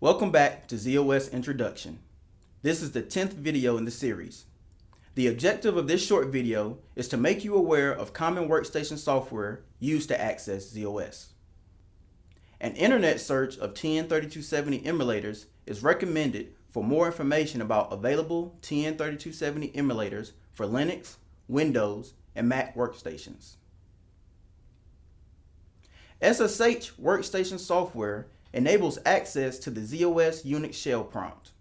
Welcome back to ZOS Introduction. This is the 10th video in the series. The objective of this short video is to make you aware of common workstation software used to access ZOS. An internet search of TN3270 emulators is recommended for more information about available TN3270 emulators for Linux, Windows, and Mac workstations. SSH workstation software enables access to the ZOS Unix shell prompt.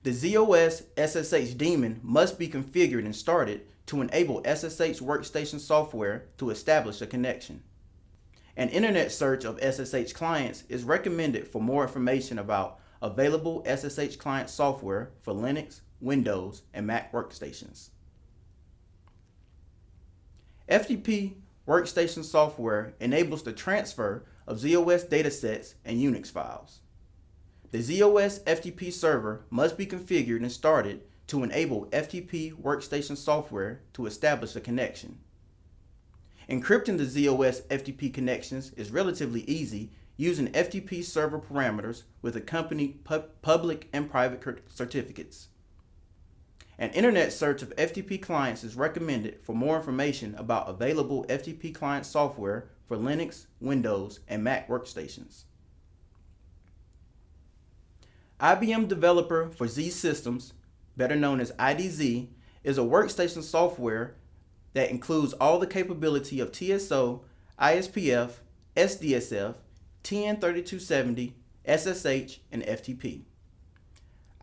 The ZOS SSH daemon must be configured and started to enable SSH workstation software to establish a connection. An internet search of SSH clients is recommended for more information about available SSH client software for Linux, Windows, and Mac workstations. FTP workstation software enables the transfer of ZOS datasets and Unix files. The ZOS FTP server must be configured and started to enable FTP workstation software to establish a connection. Encrypting the ZOS FTP connections is relatively easy using FTP server parameters with accompanied public and private certificates. An internet search of FTP clients is recommended for more information about available FTP client software for Linux, Windows, and Mac workstations. IBM Developer for Z Systems, better known as IDZ, is a workstation software that includes all the capability of TSO, ISPF, SDSF, TN3270, SSH, and FTP.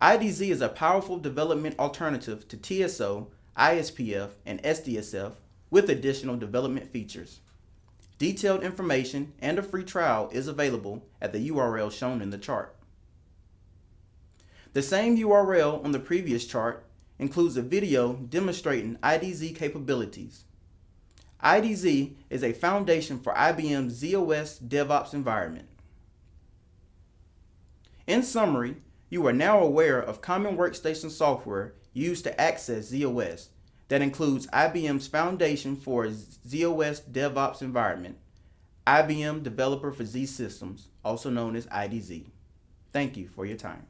IDZ is a powerful development alternative to TSO, ISPF, and SDSF with additional development features. Detailed information and a free trial is available at the URL shown in the chart. The same URL on the previous chart includes a video demonstrating IDZ capabilities. IDZ is a foundation for IBM's ZOS DevOps environment. In summary, you are now aware of common workstation software used to access ZOS that includes IBM's foundation for ZOS DevOps environment, IBM Developer for Z Systems, also known as IDZ. Thank you for your time.